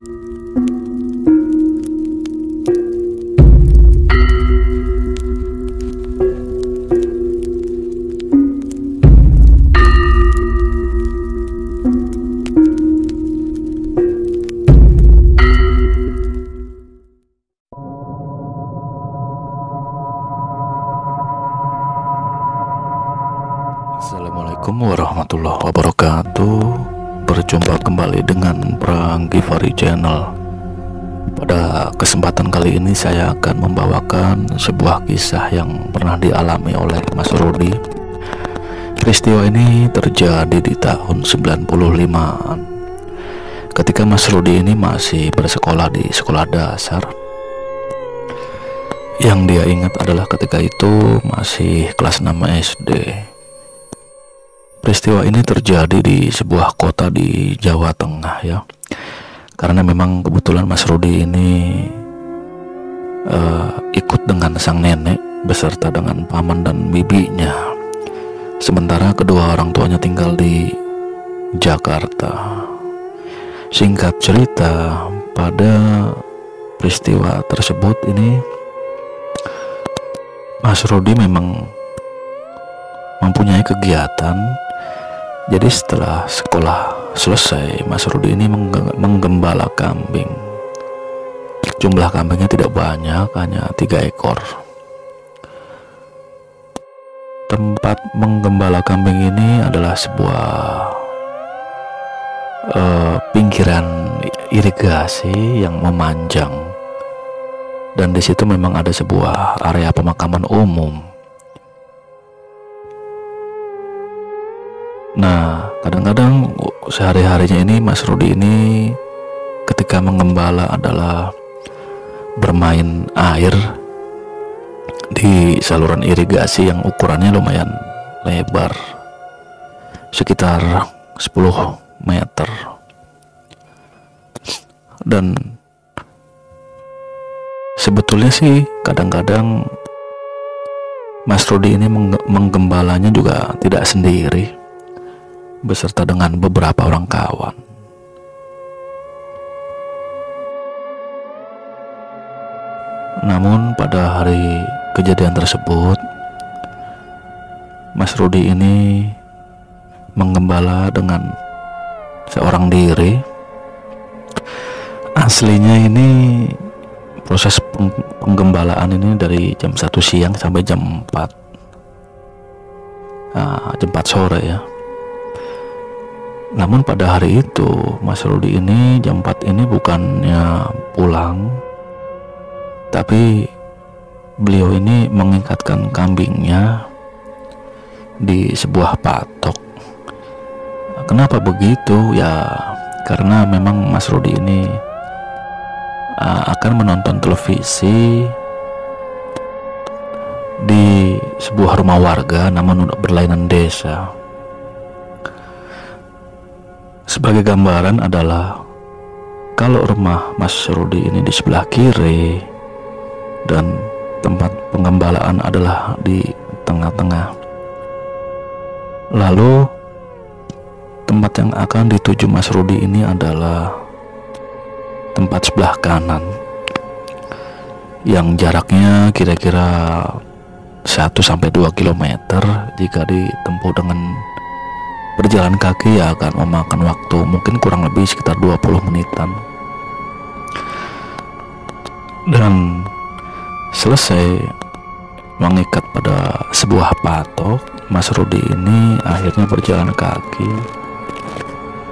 Assalamualaikum warahmatullahi wabarakatuh. Berjumpa kembali dengan Prang Givari Channel. Pada kesempatan kali ini saya akan membawakan sebuah kisah yang pernah dialami oleh Mas Rudi. Peristiwa ini terjadi di tahun 95-an, ketika Mas Rudi ini masih bersekolah di sekolah dasar. Yang dia ingat adalah ketika itu masih kelas 6 SD. Peristiwa ini terjadi di sebuah kota di Jawa Tengah ya. Karena memang kebetulan Mas Rudi ini ikut dengan sang nenek beserta dengan paman dan bibinya. Sementara kedua orang tuanya tinggal di Jakarta. Singkat cerita, pada peristiwa tersebut ini Mas Rudi memang mempunyai kegiatan. Jadi setelah sekolah selesai, Mas Rudi ini menggembala kambing. Jumlah kambingnya tidak banyak, hanya 3 ekor. Tempat menggembala kambing ini adalah sebuah pinggiran irigasi yang memanjang, dan di situ memang ada sebuah area pemakaman umum. Nah, kadang-kadang sehari-harinya ini Mas Rudi ini ketika menggembala adalah bermain air di saluran irigasi yang ukurannya lumayan lebar, sekitar 10 meter. Dan sebetulnya sih kadang-kadang Mas Rudi ini menggembalanya juga tidak sendiri, beserta dengan beberapa orang kawan. Namun pada hari kejadian tersebut, Mas Rudi ini menggembala dengan seorang diri. Aslinya ini proses penggembalaan ini dari jam 1 siang sampai jam 4 sore ya. Namun pada hari itu Mas Rudi ini jam 4 ini bukannya pulang, tapi beliau ini mengikatkan kambingnya di sebuah patok. Kenapa begitu? Ya karena memang Mas Rudi ini akan menonton televisi di sebuah rumah warga namun berlainan desa. Sebagai gambaran adalah kalau rumah Mas Rudi ini di sebelah kiri dan tempat penggembalaan adalah di tengah-tengah. Lalu tempat yang akan dituju Mas Rudi ini adalah tempat sebelah kanan yang jaraknya kira-kira 1-2 km. Jika ditempuh dengan berjalan kaki ya akan memakan waktu mungkin kurang lebih sekitar 20 menitan. Dan selesai mengikat pada sebuah patok, Mas Rudi ini akhirnya berjalan kaki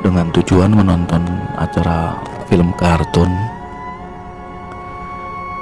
dengan tujuan menonton acara film kartun.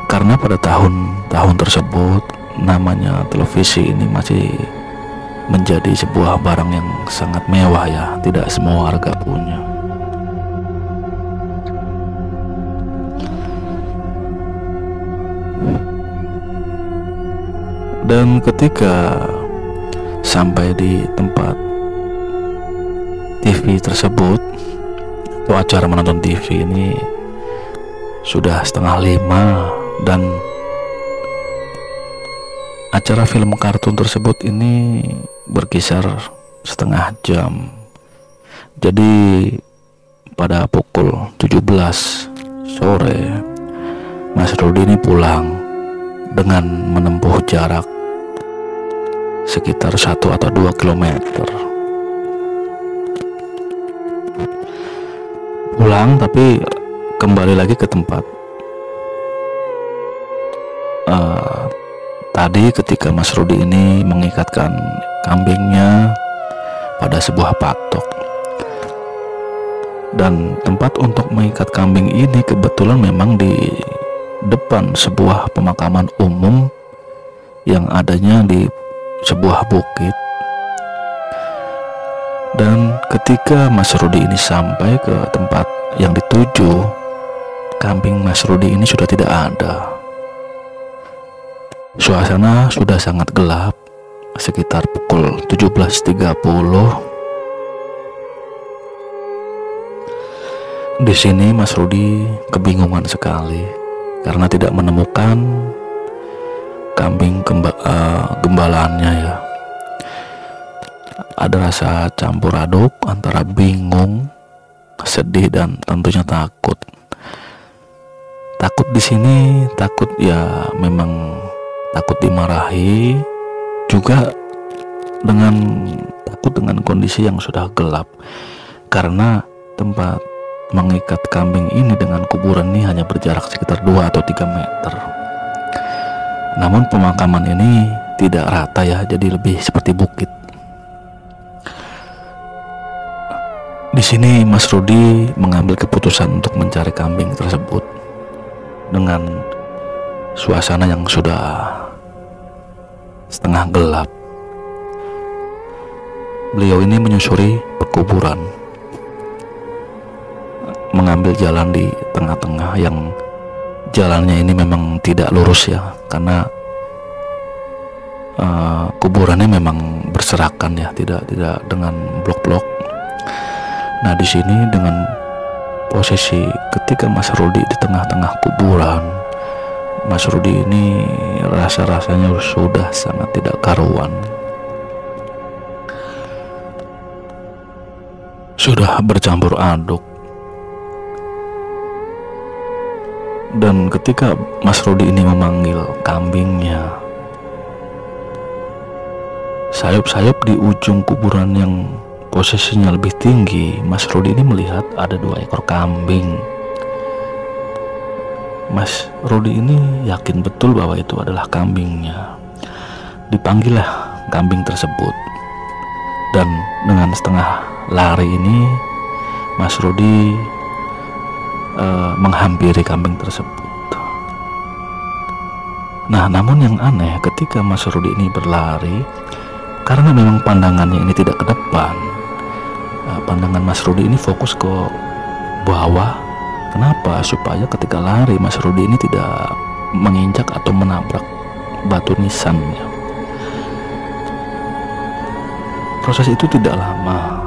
Karena pada tahun tersebut namanya televisi ini masih menjadi sebuah barang yang sangat mewah ya, tidak semua warga punya. Dan ketika sampai di tempat TV tersebut atau acara menonton TV ini sudah 4:30, dan acara film kartun tersebut ini berkisar setengah jam. Jadi pada pukul 17 sore, Mas Rudi ini pulang dengan menempuh jarak sekitar 1 atau 2 kilometer. Pulang tapi kembali lagi ke tempat tadi ketika Mas Rudi ini mengikatkan kambingnya pada sebuah patok. Dan tempat untuk mengikat kambing ini kebetulan memang di depan sebuah pemakaman umum yang adanya di sebuah bukit. Dan ketika Mas Rudi ini sampai ke tempat yang dituju, kambing Mas Rudi ini sudah tidak ada. Suasana sudah sangat gelap, sekitar pukul 17.30. Di sini Mas Rudi kebingungan sekali karena tidak menemukan kambing gembalaannya ya. Ada rasa campur aduk antara bingung, sedih, dan tentunya takut. Takut di sini, takut ya memang takut dimarahi, juga takut dengan kondisi yang sudah gelap karena tempat mengikat kambing ini dengan kuburan ini hanya berjarak sekitar 2 atau 3 meter. Namun pemakaman ini tidak rata ya, jadi lebih seperti bukit. Di sini Mas Rudi mengambil keputusan untuk mencari kambing tersebut dengan suasana yang sudah setengah gelap. Beliau ini menyusuri pekuburan, mengambil jalan di tengah-tengah yang jalannya ini memang tidak lurus ya, karena kuburannya memang berserakan ya, tidak dengan blok-blok. Nah, di sini dengan posisi ketika Mas Rudi di tengah-tengah kuburan, Mas Rudi ini rasa-rasanya sudah sangat tidak karuan. Sudah bercampur aduk. Dan ketika Mas Rudi ini memanggil kambingnya, sayup-sayup di ujung kuburan yang posisinya lebih tinggi, Mas Rudi ini melihat ada 2 ekor kambing. Mas Rudi ini yakin betul bahwa itu adalah kambingnya. Dipanggillah kambing tersebut, dan dengan setengah lari ini Mas Rudi menghampiri kambing tersebut. Nah, namun yang aneh ketika Mas Rudi ini berlari, karena memang pandangannya ini tidak ke depan, pandangan Mas Rudi ini fokus ke bawah. Kenapa? Supaya ketika lari Mas Rudi ini tidak menginjak atau menabrak batu nisannya. Proses itu tidak lama,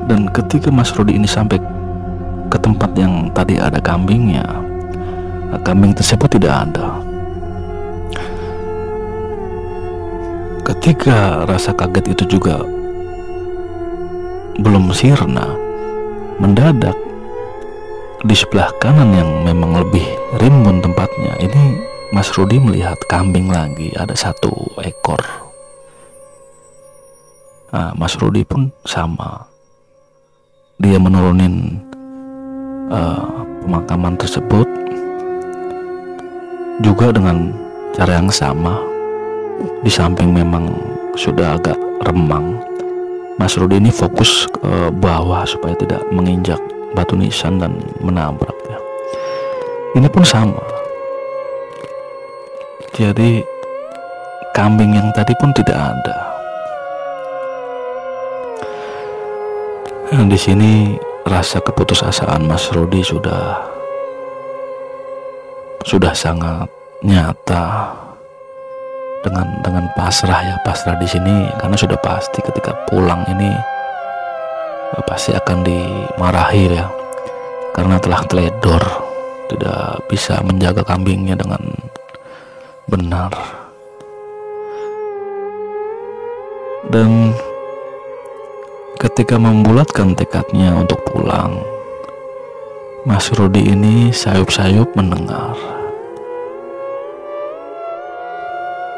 dan ketika Mas Rudi ini sampai ke tempat yang tadi ada kambingnya, kambing tersebut tidak ada. Ketika rasa kaget itu juga belum sirna, mendadak di sebelah kanan yang memang lebih rimbun tempatnya ini, Mas Rudi melihat kambing lagi, ada 1 ekor. Nah, Mas Rudi pun sama, dia menurunin pemakaman tersebut juga dengan cara yang sama. Di samping memang sudah agak remang, Mas Rudi ini fokus ke bawah supaya tidak menginjak batu nisan dan menabrak ya. Ini pun sama. Jadi kambing yang tadi pun tidak ada. Di sini rasa keputusasaan Mas Rudi sudah sangat nyata, dengan pasrah ya, pasrah di sini karena sudah pasti ketika pulang ini pasti akan dimarahi ya, karena telah teledor, tidak bisa menjaga kambingnya dengan benar. Dan ketika membulatkan tekadnya untuk pulang, Mas Rudi ini sayup-sayup mendengar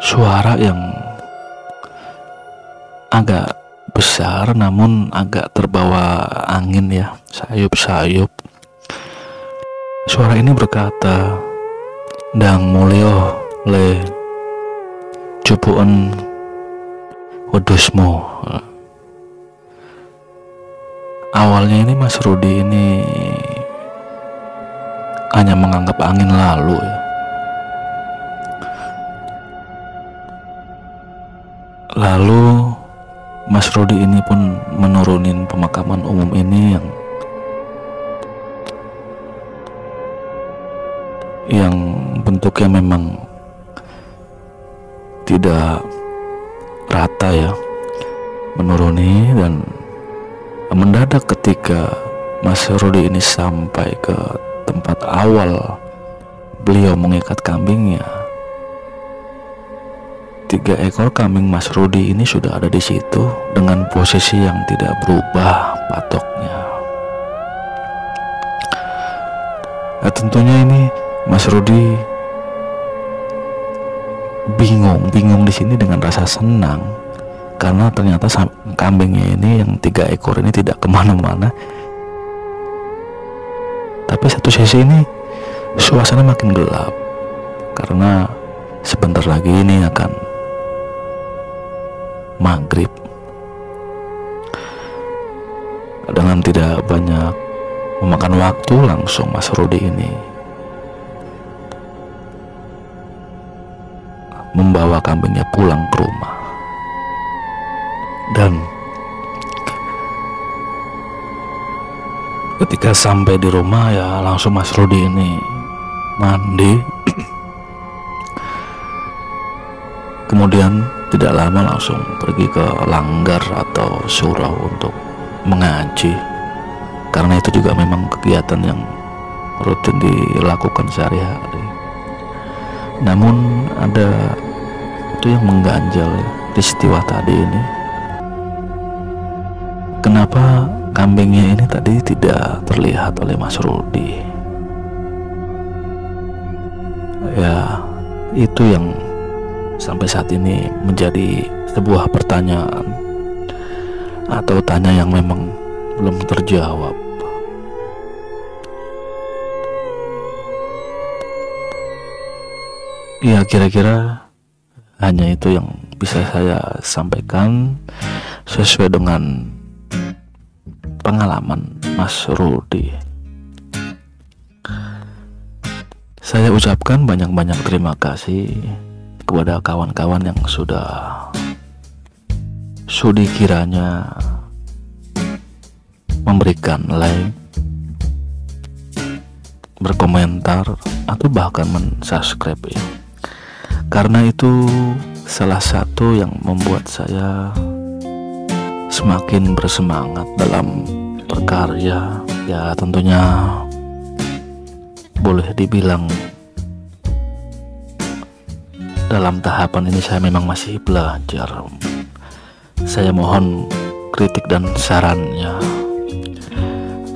suara yang agak besar namun agak terbawa angin ya, sayup-sayup. Suara ini berkata, "Ndang mulya le cupuken wedhusmu." Awalnya ini Mas Rudi ini hanya menganggap angin lalu ya. Lalu Mas Rudi ini pun menurunin pemakaman umum ini yang bentuknya memang tidak rata ya, menuruni. Dan mendadak ketika Mas Rudi ini sampai ke tempat awal beliau mengikat kambingnya, 3 ekor kambing Mas Rudi ini sudah ada di situ dengan posisi yang tidak berubah patoknya. Nah, tentunya ini Mas Rudi bingung di sini dengan rasa senang karena ternyata kambingnya ini yang 3 ekor ini tidak kemana-mana. Tapi satu sisi ini suasana makin gelap karena sebentar lagi ini akan maghrib. Dengan tidak banyak memakan waktu, langsung Mas Rudi ini membawa kambingnya pulang ke rumah. Dan ketika sampai di rumah ya langsung Mas Rudi ini mandi. Kemudian tidak lama langsung pergi ke langgar atau surau untuk mengaji, karena itu juga memang kegiatan yang rutin dilakukan sehari-hari. Namun ada itu yang mengganjal ya, peristiwa tadi ini. Kenapa kambingnya ini tadi tidak terlihat oleh Mas Rudi? Ya, itu yang sampai saat ini menjadi sebuah pertanyaan atau tanya yang memang belum terjawab. Ya, kira-kira hanya itu yang bisa saya sampaikan sesuai dengan pengalaman Mas Rudi. Saya ucapkan banyak-banyak terima kasih kepada kawan-kawan yang sudah sudi kiranya memberikan like, berkomentar, atau bahkan mensubscribe ya. Karena itu salah satu yang membuat saya semakin bersemangat dalam berkarya. Ya tentunya boleh dibilang dalam tahapan ini saya memang masih belajar. Saya mohon kritik dan sarannya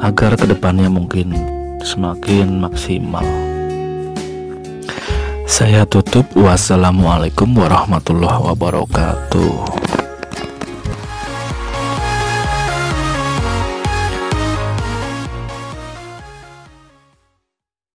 agar kedepannya mungkin semakin maksimal. Saya tutup. Wassalamualaikum warahmatullahi wabarakatuh.